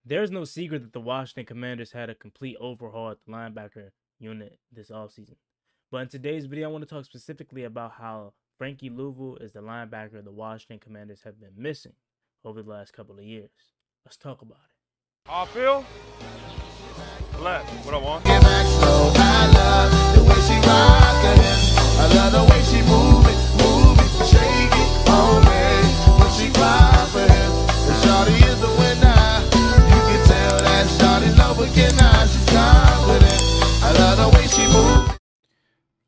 There's no secret that the Washington Commanders had a complete overhaul at the linebacker unit this offseason. But in today's video, I want to talk specifically about how Frankie Luvu is the linebacker the Washington Commanders have been missing over the last couple of years. Let's talk about it. Off field, left. What I want? Get back slow. I love the way she rock it. I love the way she move it, shake it on me. When she fly for him, the shawty is the winner. You can tell that shawty's over getting out. She's confident. I love the way she move.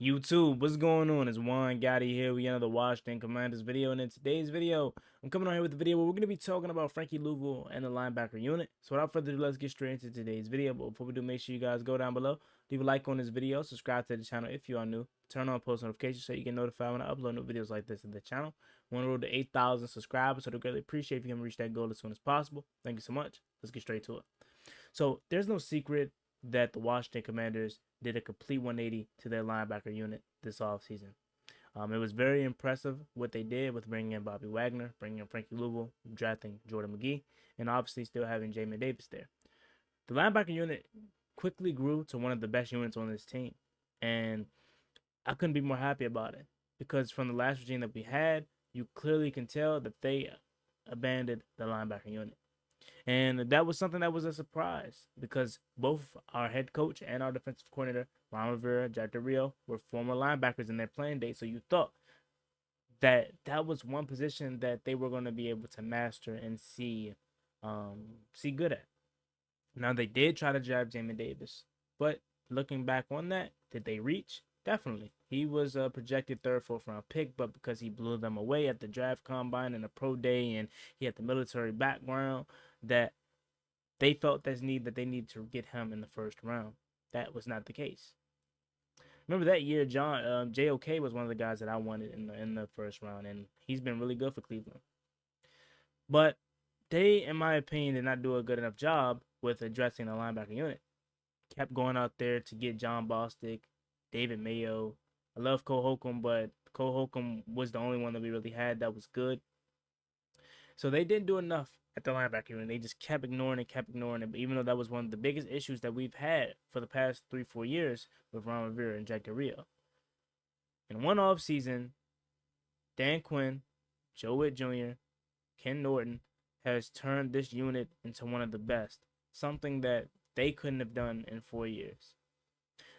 YouTube, what's going on? It's Gotti here. We another Washington Commanders video, and in today's video, I'm coming on here with a video where we're going to be talking about Frankie Luvu and the linebacker unit. So without further ado, let's get straight into today's video. But before we do, make sure you guys go down below, leave a like on this video, subscribe to the channel if you are new, turn on post notifications so you get notified when I upload new videos like this to the channel. We're on the road to 8,000 subscribers, so I'd greatly appreciate if you can reach that goal as soon as possible. Thank you so much. Let's get straight to it. So there's no secret that the Washington Commanders did a complete 180 to their linebacker unit this offseason. It was very impressive what they did with bringing in Bobby Wagner, bringing in Frankie Luvu, drafting Jordan McGee, and obviously still having Jamin Davis there. The linebacker unit quickly grew to one of the best units on this team, and I couldn't be more happy about it because from the last regime that we had, you clearly can tell that they abandoned the linebacker unit. And that was something that was a surprise because both our head coach and our defensive coordinator, Ron Rivera, Jack Del Rio, were former linebackers in their playing days. So you thought that that was one position that they were going to be able to master and see good at. Now, they did try to draft Jamin Davis, but looking back on that, did they reach? Definitely. He was a projected third, fourth round pick, but because he blew them away at the draft combine and the pro day, and he had the military background, that they felt this need that they needed to get him in the first round. That was not the case. Remember that year, JOK was one of the guys that I wanted in the first round, and he's been really good for Cleveland. But they, in my opinion, did not do a good enough job with addressing the linebacker unit. Kept going out there to get John Bostic, David Mayo. I love Cole Holcomb, but Cole Holcomb was the only one that we really had that was good. So they didn't do enough at the linebacker unit. They just kept ignoring it, But even though that was one of the biggest issues that we've had for the past 3-4 years with Ron Rivera and Jack Del Rio. In one offseason, Dan Quinn, Joe Witt Jr., Ken Norton has turned this unit into one of the best. Something that they couldn't have done in 4 years.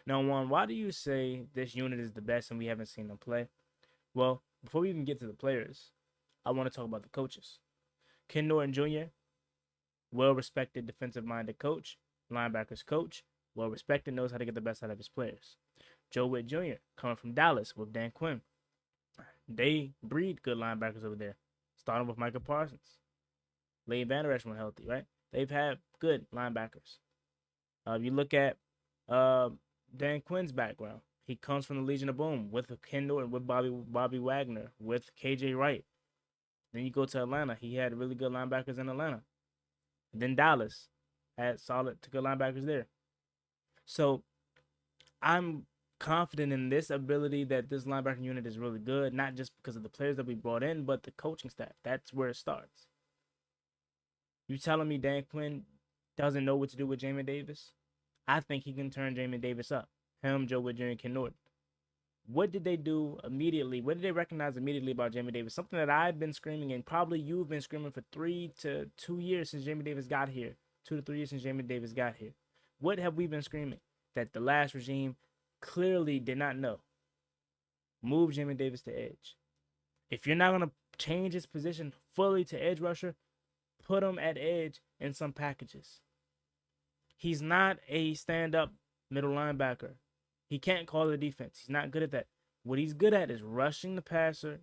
Now, Juan, why do you say this unit is the best and we haven't seen them play? Well, before we even get to the players, I want to talk about the coaches. Ken Norton Jr., well-respected defensive-minded coach, linebackers coach, well-respected, knows how to get the best out of his players. Joe Witt Jr., coming from Dallas with Dan Quinn. They breed good linebackers over there, starting with Micah Parsons. Leighton Vander Esch when healthy, right? They've had good linebackers. You look at Dan Quinn's background. He comes from the Legion of Boom with Ken Norton, with Bobby Wagner, with KJ Wright. Then you go to Atlanta. He had really good linebackers in Atlanta. Then Dallas had solid to good linebackers there. So I'm confident in this ability that this linebacker unit is really good, not just because of the players that we brought in, but the coaching staff. That's where it starts. You telling me Dan Quinn doesn't know what to do with Jamin Davis? I think he can turn Jamin Davis up. Him, Joe Witt Jr., and Ken Norton. What did they do immediately? What did they recognize immediately about Jamin Davis? Something that I've been screaming, and probably you've been screaming for 3 to 2 years since Jamin Davis got here. 2 to 3 years since Jamin Davis got here. What have we been screaming? That the last regime clearly did not know. Move Jamin Davis to edge. If you're not going to change his position fully to edge rusher, put him at edge in some packages. He's not a stand-up middle linebacker. He can't call the defense. He's not good at that. What he's good at is rushing the passer,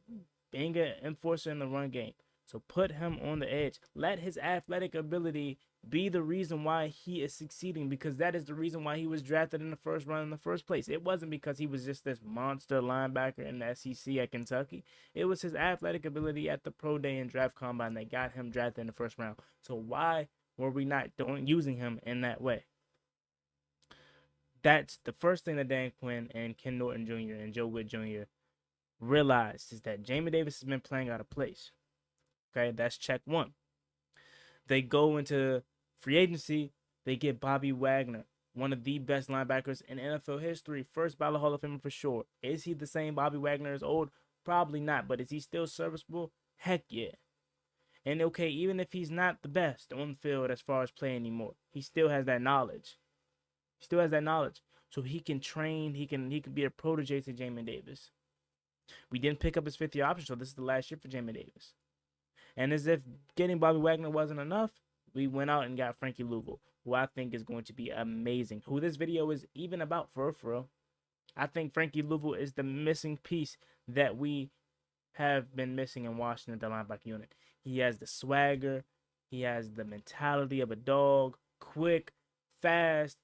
being an enforcer in the run game. So put him on the edge. Let his athletic ability be the reason why he is succeeding, because that is the reason why he was drafted in the first round in the first place. It wasn't because he was just this monster linebacker in the SEC at Kentucky. It was his athletic ability at the pro day and draft combine that got him drafted in the first round. So why were we not using him in that way? That's the first thing that Dan Quinn and Ken Norton Jr. and Joe Witt Jr. realized, is that Jamin Davis has been playing out of place. Okay, that's check one. They go into Free agency, they get Bobby Wagner, one of the best linebackers in NFL history. First ballot Hall of Famer for sure. Is he the same Bobby Wagner as old? Probably not, but is he still serviceable? Heck yeah. And okay, even if he's not the best on the field as far as playing anymore, he still has that knowledge. He still has that knowledge. So he can train, he can be a protege to Jamin Davis. We didn't pick up his 5th-year option, so this is the last year for Jamin Davis. And as if getting Bobby Wagner wasn't enough, we went out and got Frankie Luvu, who I think is going to be amazing. Who this video is even about, for real. I think Frankie Luvu is the missing piece that we have been missing in Washington, the linebacker unit. He has the swagger. He has the mentality of a dog. Quick, fast,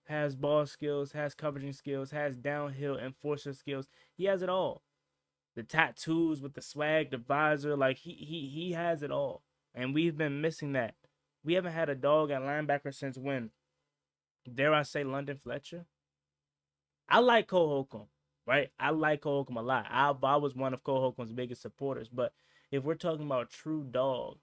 has ball skills, has coverage skills, has downhill enforcer skills. He has it all. The tattoos with the swag, the visor, like he has it all. And we've been missing that. We haven't had a dog at linebacker since when? Dare I say London Fletcher? I like Cole Holcomb, right? I like Cole Holcomb a lot. I was one of Cole Holcomb's biggest supporters. But if we're talking about true dog,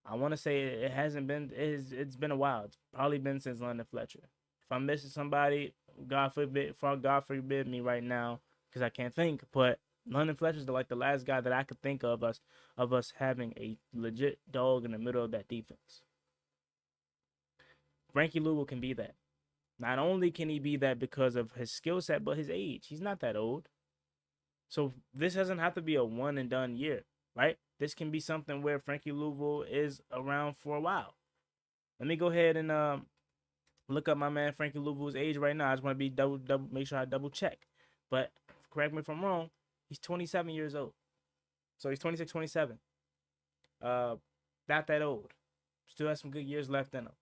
I want to say it hasn't been. It's been a while. It's probably been since London Fletcher. If I'm missing somebody, God forbid me right now, because I can't think. But London Fletcher's the last guy that I could think of us having a legit dog in the middle of that defense. Frankie Luvu can be that. Not only can he be that because of his skill set, but his age. He's not that old. So this doesn't have to be a one and done year, right? This can be something where Frankie Luvu is around for a while. Let me go ahead and look up my man Frankie Luvu's age right now. I just want to be make sure I double check. But correct me if I'm wrong, he's 27 years old. So he's 26, 27. Not that old. Still has some good years left in him.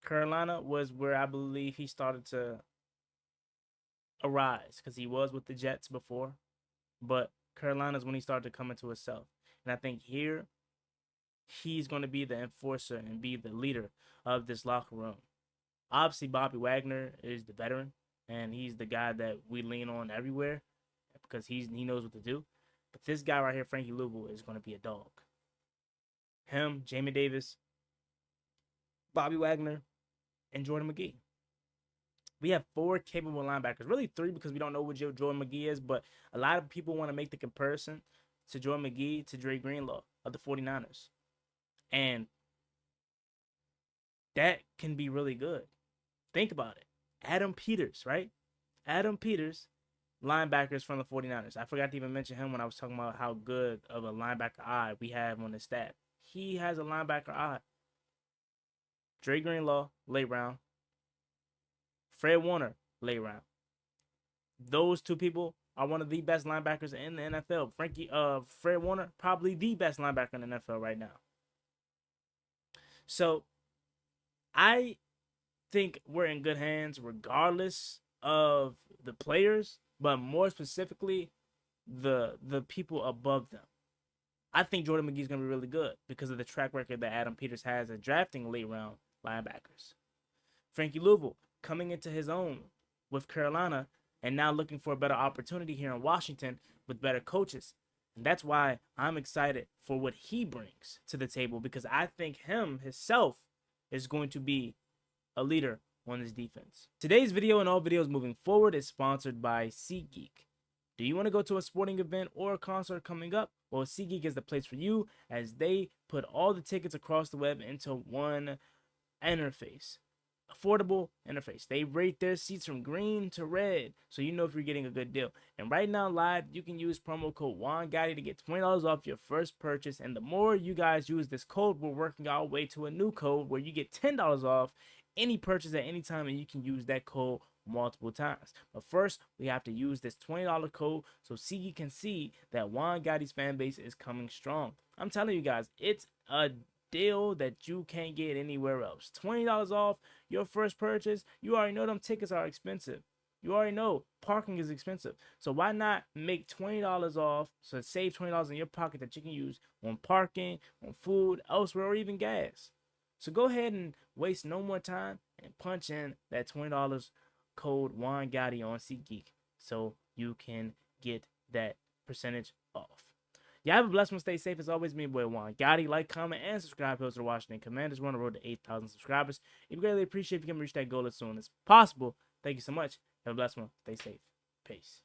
Carolina was where I believe he started to arise, because he was with the Jets before. But Carolina's when he started to come into himself. And I think here, he's going to be the enforcer and be the leader of this locker room. Obviously, Bobby Wagner is the veteran, and he's the guy that we lean on everywhere because he knows what to do. But this guy right here, Frankie Luvu, is going to be a dog. Him, Jamin Davis, Bobby Wagner, and Jordan McGee. We have 4 capable linebackers. Really 3, because we don't know what Jordan McGee is, but a lot of people want to make the comparison to Jordan McGee to Dre Greenlaw of the 49ers. And that can be really good. Think about it. Adam Peters, right? Adam Peters, linebackers from the 49ers. I forgot to even mention him when I was talking about how good of a linebacker eye we have on the staff. He has a linebacker eye. Dre Greenlaw, late round. Fred Warner, late round. Those 2 people are one of the best linebackers in the NFL. Fred Warner, probably the best linebacker in the NFL right now. So, I think we're in good hands regardless of the players, but more specifically, the people above them. I think Jordan McGee is going to be really good because of the track record that Adam Peters has at drafting late round linebackers. Frankie Luvu coming into his own with Carolina and now looking for a better opportunity here in Washington with better coaches. And that's why I'm excited for what he brings to the table, because I think himself is going to be a leader on this defense. Today's video and all videos moving forward is sponsored by SeatGeek. Do you want to go to a sporting event or a concert coming up? Well, SeatGeek is the place for you, as they put all the tickets across the web into one interface. Affordable interface. They rate their seats from green to red, so you know if you're getting a good deal. And right now, live, you can use promo code JuanGotti to get $20 off your first purchase. And the more you guys use this code, we're working our way to a new code where you get $10 off any purchase at any time, and you can use that code multiple times. But first, we have to use this $20 code so SeatGeek can see that Juan Gotti's fan base is coming strong. I'm telling you guys, it's a deal that you can't get anywhere else. $20 off your first purchase. You already know them tickets are expensive. You already know parking is expensive. So why not make $20 off, so save $20 in your pocket that you can use on parking, on food, elsewhere, or even gas. So go ahead and waste no more time and punch in that $20 code Juan Gotti on SeatGeek so you can get that percentage off. Y'all have a blessed one. Stay safe. As always, me, boy, Juan Gotti. Like, comment, and subscribe to the Washington Commanders. We're on the road to 8,000 subscribers. We greatly appreciate if you can reach that goal as soon as possible. Thank you so much. Have a blessed one. Stay safe. Peace.